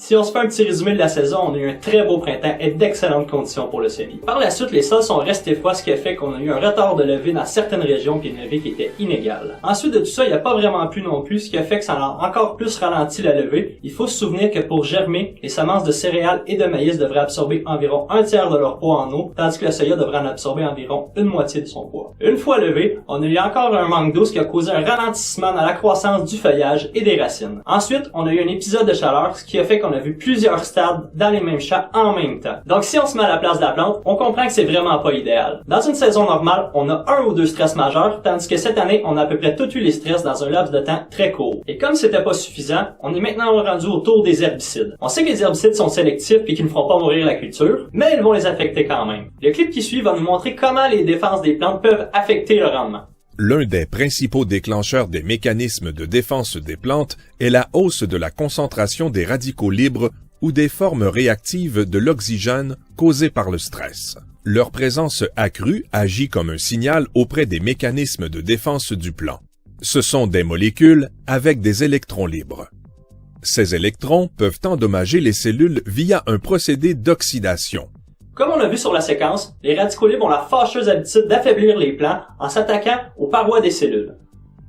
Si on se fait un petit résumé de la saison, on a eu un très beau printemps et d'excellentes conditions pour le semis. Par la suite, les sols sont restés froids, ce qui a fait qu'on a eu un retard de levée dans certaines régions puis une levée qui était inégale. Ensuite de tout ça, il n'y a pas vraiment plu non plus, ce qui a fait que ça a encore plus ralenti la levée. Il faut se souvenir que pour germer, les semences de céréales et de maïs devraient absorber environ un tiers de leur poids en eau, tandis que le soya devrait en absorber environ une moitié de son poids. Une fois levé, on a eu encore un manque d'eau, ce qui a causé un ralentissement dans la croissance du feuillage et des racines. Ensuite, on a eu un épisode de chaleur, ce qui a fait qu'on a vu plusieurs stades dans les mêmes champs en même temps. Donc si on se met à la place de la plante, on comprend que c'est vraiment pas idéal. Dans une saison normale, on a un ou deux stress majeurs, tandis que cette année, on a à peu près tous eu les stress dans un laps de temps très court. Et comme c'était pas suffisant, on est maintenant rendu au tour des herbicides. On sait que les herbicides sont sélectifs et qu'ils ne feront pas mourir la culture, mais ils vont les affecter quand même. Le clip qui suit va nous montrer comment les défenses des plantes peuvent affecter le rendement. L'un des principaux déclencheurs des mécanismes de défense des plantes est la hausse de la concentration des radicaux libres ou des formes réactives de l'oxygène causées par le stress. Leur présence accrue agit comme un signal auprès des mécanismes de défense du plant. Ce sont des molécules avec des électrons libres. Ces électrons peuvent endommager les cellules via un procédé d'oxydation. Comme on l'a vu sur la séquence, les radicaux libres ont la fâcheuse habitude d'affaiblir les plants en s'attaquant aux parois des cellules.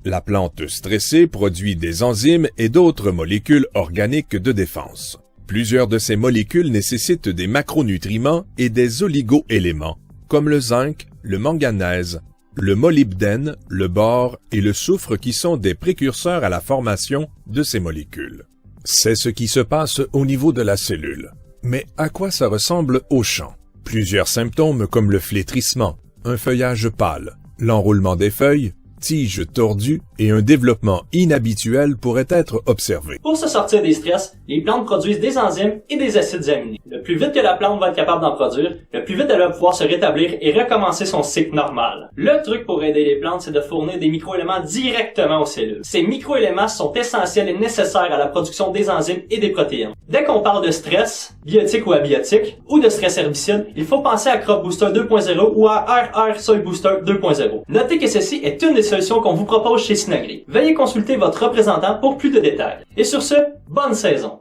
La plante stressée produit des enzymes et d'autres molécules organiques de défense. Plusieurs de ces molécules nécessitent des macronutriments et des oligoéléments, comme le zinc, le manganèse, le molybdène, le bore et le soufre qui sont des précurseurs à la formation de ces molécules. C'est ce qui se passe au niveau de la cellule. Mais à quoi ça ressemble au champ? Plusieurs symptômes comme le flétrissement, un feuillage pâle, l'enroulement des feuilles, tiges tordues et un développement inhabituel pourraient être observés. Pour se sortir des stress, les plantes produisent des enzymes et des acides aminés. Le plus vite que la plante va être capable d'en produire, le plus vite elle va pouvoir se rétablir et recommencer son cycle normal. Le truc pour aider les plantes, c'est de fournir des microéléments directement aux cellules. Ces microéléments sont essentiels et nécessaires à la production des enzymes et des protéines. Dès qu'on parle de stress, biotique ou abiotique, ou de stress herbicide, il faut penser à Crop Booster 2.0 ou à RR Soil Booster 2.0. Notez que ceci est une des solutions qu'on vous propose chez Synagri. Veuillez consulter votre représentant pour plus de détails. Et sur ce, bonne saison!